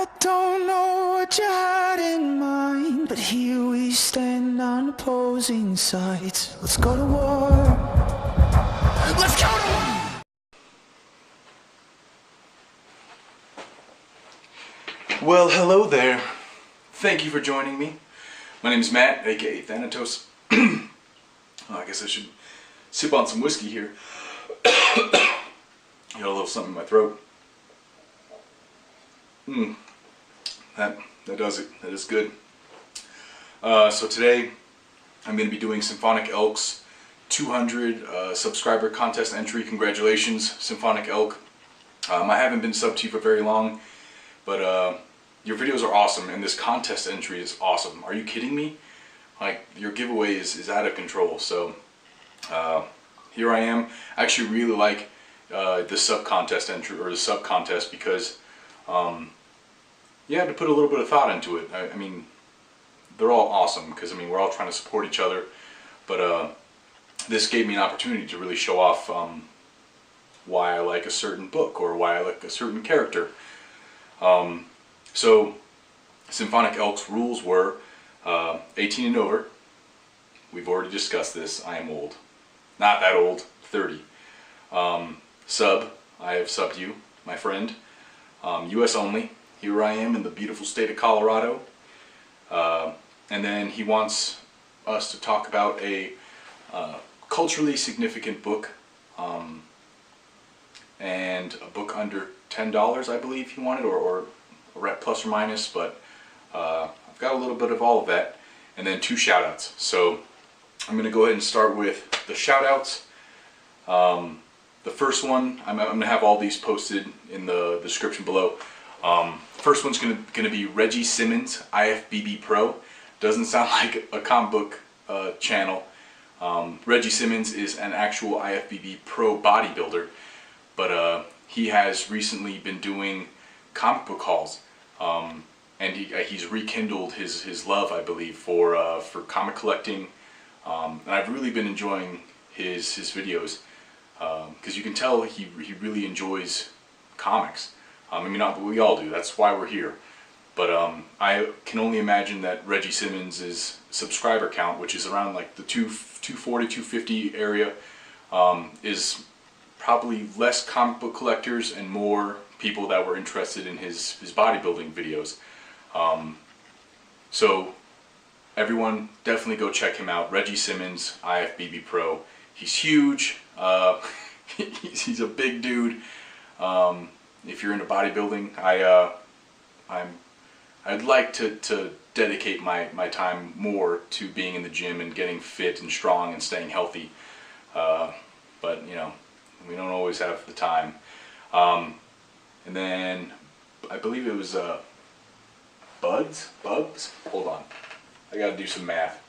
I don't know what you had in mind, but here we stand on opposing sides. Let's go to war. Let's go to war. Well, hello there. Thank you for joining me. My name is Matt, aka Thanatos. I guess I should sip on some whiskey here. Got a little something in my throat. That does it. That is good. So today I'm going to be doing SymphonicElk's 200 subscriber contest entry. Congratulations, SymphonicElk. I haven't been subbed to you for very long, but your videos are awesome, and this contest entry is awesome. Are you kidding me? Like, your giveaway is out of control. So here I am. I actually really like the sub contest entry, or the sub contest, because you had to put a little bit of thought into it. I mean, they're all awesome because, I mean, we're all trying to support each other, but this gave me an opportunity to really show off why I like a certain book or why I like a certain character. So SymphonicElk's rules were 18 and over. We've already discussed this. I am old. Not that old. 30. Sub. I have subbed you, my friend. US only. Here I am in the beautiful state of Colorado. And then he wants us to talk about a culturally significant book. And a book under $10, I believe he wanted, or plus or minus, but I've got a little bit of all of that. And then 2 shout-outs. So I'm going to go ahead and start with the shout-outs. The first one, I'm going to have all these posted in the description below. First one's going to be Reggie Simmons, IFBB Pro. Doesn't sound like a comic book channel. Reggie Simmons is an actual IFBB Pro bodybuilder, but he has recently been doing comic book hauls, and he's rekindled his love, I believe, for comic collecting, and I've really been enjoying his videos, because you can tell he really enjoys comics. I mean, we all do. That's why we're here. But I can only imagine that Reggie Simmons' subscriber count, which is around like the 240, 250 area, is probably less comic book collectors and more people that were interested in his bodybuilding videos. So everyone definitely go check him out. Reggie Simmons, IFBB Pro. He's huge. He's a big dude. If you're into bodybuilding, I'd like to dedicate my time more to being in the gym and getting fit and strong and staying healthy. But you know, we don't always have the time. And then I believe it was Bugs? Hold on, I gotta do some math.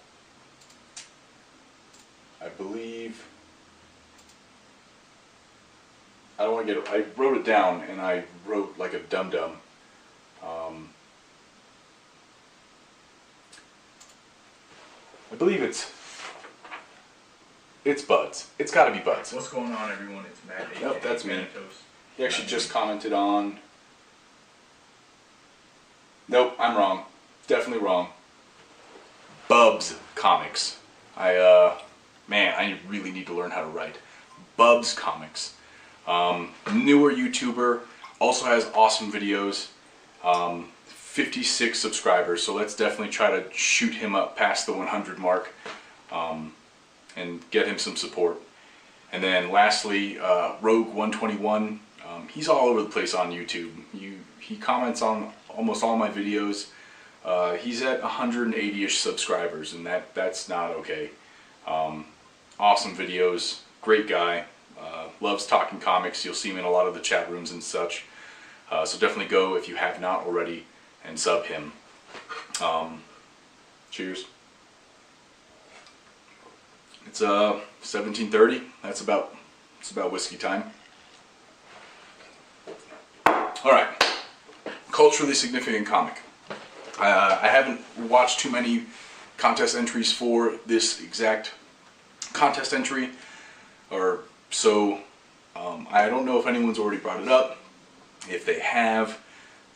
I believe, I don't want to get it, I wrote it down and I wrote like a dum-dum. I believe it's Buds. It's got to be Buds. What's going on, everyone? It's Matt. Yep, that's me. He actually just commented on... Nope, I'm wrong. Definitely wrong. Bubs Comics. Man, I really need to learn how to write. Bubs Comics. Newer YouTuber. Also has awesome videos. 56 subscribers, so let's definitely try to shoot him up past the 100 mark, and get him some support. And then lastly, Rogue 121. He's all over the place on YouTube. He comments on almost all my videos. He's at 180-ish subscribers, and that's not okay. Awesome videos, great guy, loves talking comics. You'll see him in a lot of the chat rooms and such. So definitely go, if you have not already, and sub him. Cheers. It's 17:30. It's about whiskey time. All right. Culturally significant comic. I haven't watched too many contest entries for this exact contest entry, or so I don't know if anyone's already brought it up. If they have,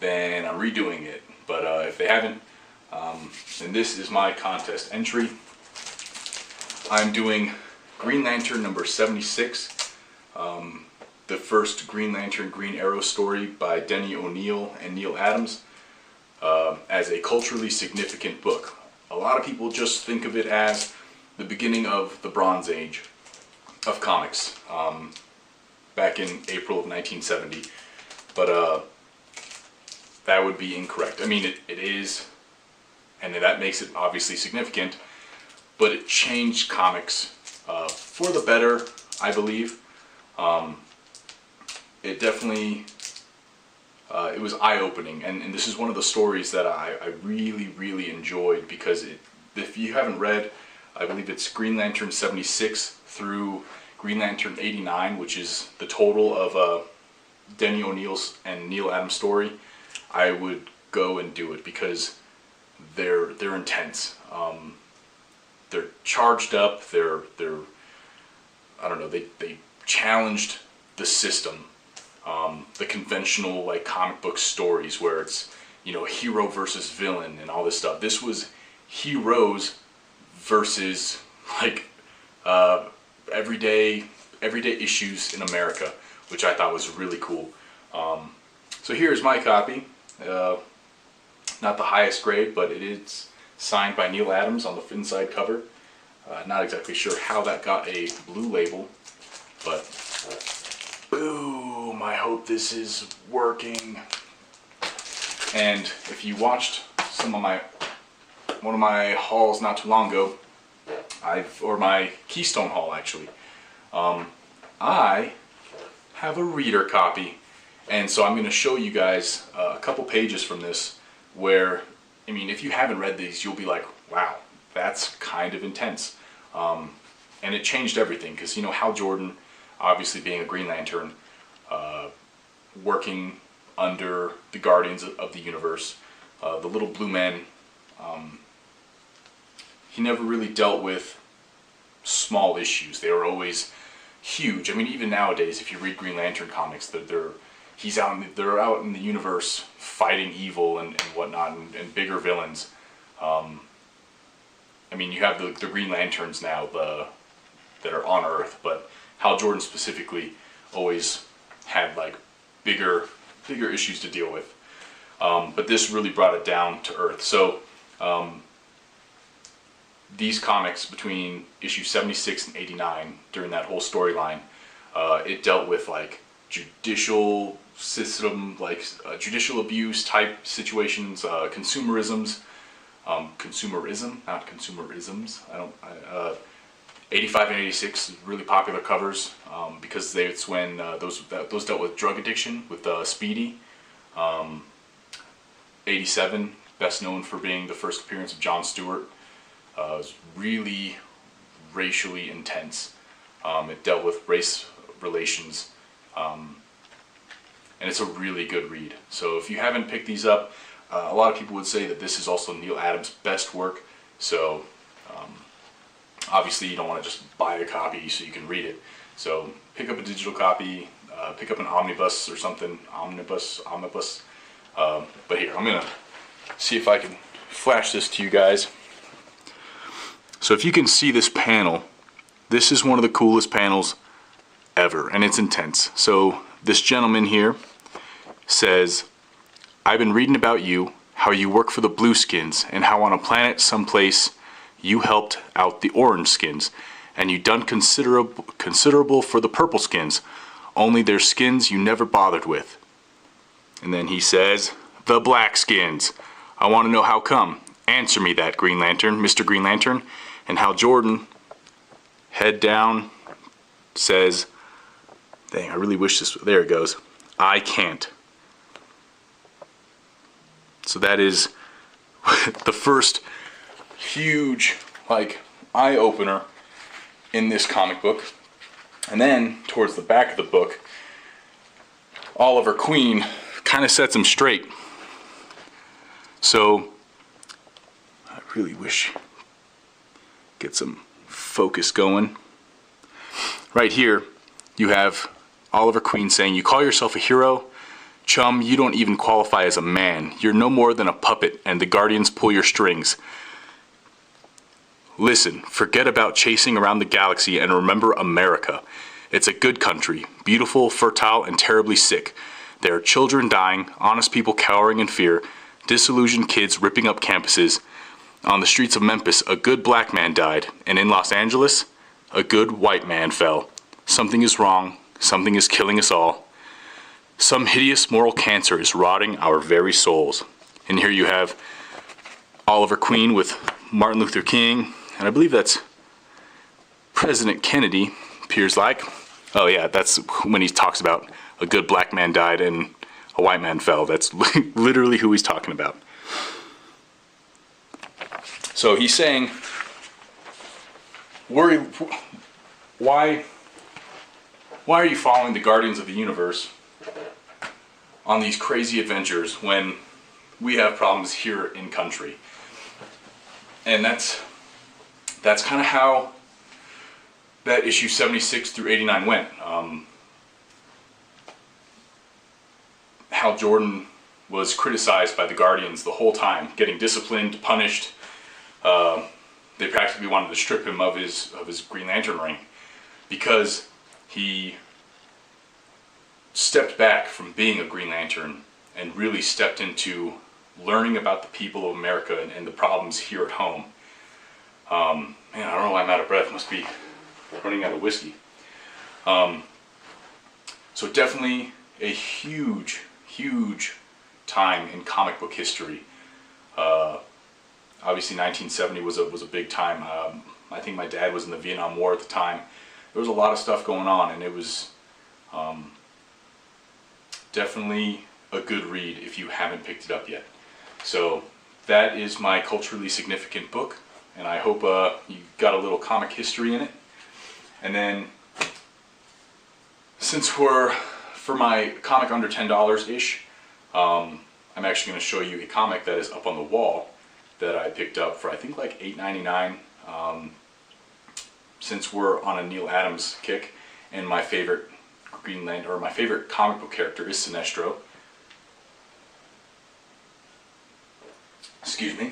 then I'm redoing it. But if they haven't, then this is my contest entry. I'm doing Green Lantern number 76, the first Green Lantern Green Arrow story by Denny O'Neil and Neil Adams, as a culturally significant book. A lot of people just think of it as the beginning of the Bronze Age of comics, back in April of 1970, but that would be incorrect. I mean, it is, and that makes it obviously significant, but it changed comics for the better, I believe. It definitely, it was eye-opening, and this is one of the stories that I really enjoyed, because if you haven't read, I believe it's Green Lantern 76 through Green Lantern 89, which is the total of Denny O'Neil's and Neil Adams' story, I would go and do it, because they're intense. They're charged up. They're I don't know. They challenged the system, the conventional like comic book stories where it's, you know, hero versus villain and all this stuff. This was heroes versus like everyday issues in America, which I thought was really cool. So here's my copy. Not the highest grade, but it is signed by Neil Adams on the inside cover. Not exactly sure how that got a blue label, but boom, I hope this is working. And if you watched one of my hauls not too long ago, or my Keystone Hall actually, I have a reader copy, and so I'm going to show you guys a couple pages from this where, I mean, if you haven't read these, you'll be like, wow, that's kind of intense. And it changed everything, because, you know, Hal Jordan, obviously being a Green Lantern, working under the Guardians of the Universe, the Little Blue Men, he never really dealt with small issues. They were always huge. I mean, even nowadays, if you read Green Lantern comics, they're out in the universe fighting evil and whatnot, and bigger villains. I mean, you have the Green Lanterns now that are on Earth, but Hal Jordan specifically always had like bigger issues to deal with. But this really brought it down to Earth. So these comics between issue 76 and 89, during that whole storyline, it dealt with like judicial system, like judicial abuse type situations, consumerisms, not consumerisms. 85 and 86 really popular covers, because it's when those dealt with drug addiction with Speedy. 87, best known for being the first appearance of Jon Stewart. It was really racially intense. It dealt with race relations, and it's a really good read. So if you haven't picked these up, a lot of people would say that this is also Neil Adams' best work. So obviously you don't want to just buy a copy so you can read it. So pick up a digital copy, pick up an omnibus or something, omnibus. But here, I'm gonna see if I can flash this to you guys. So if you can see this panel, this is one of the coolest panels ever, and it's intense. So this gentleman here says, "I've been reading about you, how you work for the Blueskins, and how on a planet someplace you helped out the Orange Skins, and you done considerable for the Purple Skins, only their skins you never bothered with." And then he says, "The Black Skins. I want to know how come. Answer me that, Green Lantern, Mr. Green Lantern." And Hal Jordan, head down, says, dang, I really wish this, there it goes, "I can't." So that is the first huge, like, eye-opener in this comic book. And then, towards the back of the book, Oliver Queen kind of sets him straight. So, I really wish get some focus going. Right here, you have Oliver Queen saying, "You call yourself a hero? Chum, you don't even qualify as a man. You're no more than a puppet, and the Guardians pull your strings. Listen, forget about chasing around the galaxy and remember America. It's a good country, beautiful, fertile, and terribly sick. There are children dying, honest people cowering in fear, disillusioned kids ripping up campuses. On the streets of Memphis, a good black man died, and in Los Angeles, a good white man fell. Something is wrong. Something is killing us all. Some hideous moral cancer is rotting our very souls. And here you have Oliver Queen with Martin Luther King, and I believe that's President Kennedy, appears like. Oh yeah, that's when he talks about a good black man died and a white man fell. That's literally who he's talking about. So he's saying, why are you following the Guardians of the Universe on these crazy adventures when we have problems here in country? And that's kind of how that issue 76 through 89 went. Hal Jordan was criticized by the Guardians the whole time, getting disciplined, punished. They practically wanted to strip him of his Green Lantern ring because he stepped back from being a Green Lantern and really stepped into learning about the people of America and the problems here at home. Man, I don't know why I'm out of breath. Must be running out of whiskey. So definitely a huge time in comic book history. Obviously 1970 was a big time. I think my dad was in the Vietnam War at the time. There was a lot of stuff going on, and it was definitely a good read if you haven't picked it up yet. So that is my culturally significant book, and I hope you got a little comic history in it. And then, since for my comic under $10-ish, I'm actually going to show you a comic that is up on the wall that I picked up for I think like $8.99. Since we're on a Neil Adams kick, and my favorite Green Lantern, or my favorite comic book character is Sinestro. Excuse me.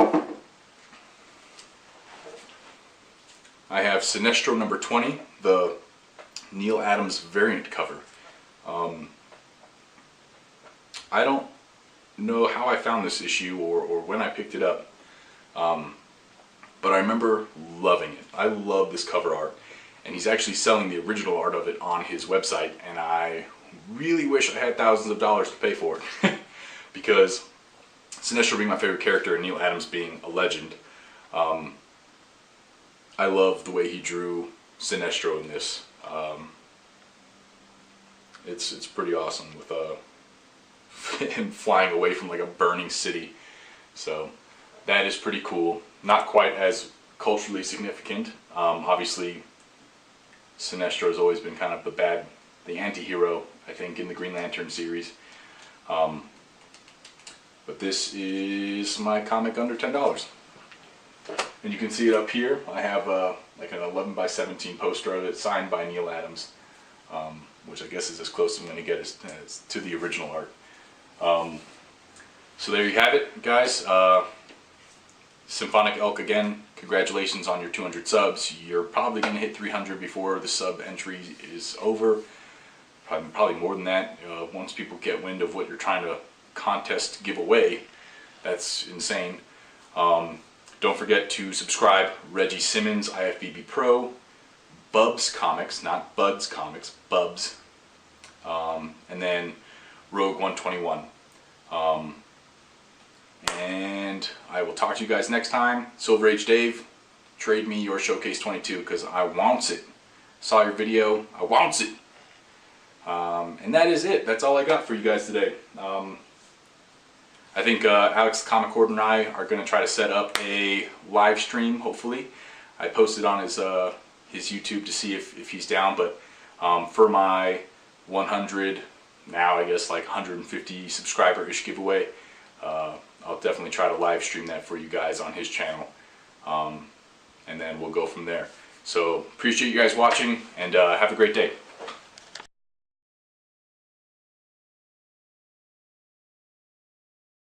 I have Sinestro number 20, the Neil Adams variant cover. I don't know how I found this issue or when I picked it up, but I remember loving it. I love this cover art, and he's actually selling the original art of it on his website, and I really wish I had thousands of dollars to pay for it because Sinestro being my favorite character and Neil Adams being a legend, I love the way he drew Sinestro in this. It's pretty awesome with him flying away from like a burning city. So that is pretty cool. Not quite as culturally significant. Obviously, Sinestro has always been kind of the anti-hero, I think, in the Green Lantern series. But this is my comic under $10. And you can see it up here. I have like an 11x17 poster of it signed by Neil Adams, which I guess is as close as I'm going to get as to the original art. So there you have it, guys. SymphonicElk again, congratulations on your 200 subs. You're probably going to hit 300 before the sub entry is over. Probably more than that. Once people get wind of what you're trying to contest give away, that's insane. Don't forget to subscribe. Reggie Simmons, IFBB Pro, Bubs Comics, not Buds Comics, Bubs, and then Rogue 121. And I will talk to you guys next time. Silver Age Dave, trade me your Showcase 22 because I wants it. Saw your video, I wants it. And that is it. That's all I got for you guys today. I think Alex the Comic Hoarder and I are going to try to set up a live stream, hopefully. I posted on his YouTube to see if he's down, but for my 100, now I guess like 150 subscriber-ish giveaway, I'll definitely try to live stream that for you guys on his channel, and then we'll go from there. So appreciate you guys watching, and have a great day.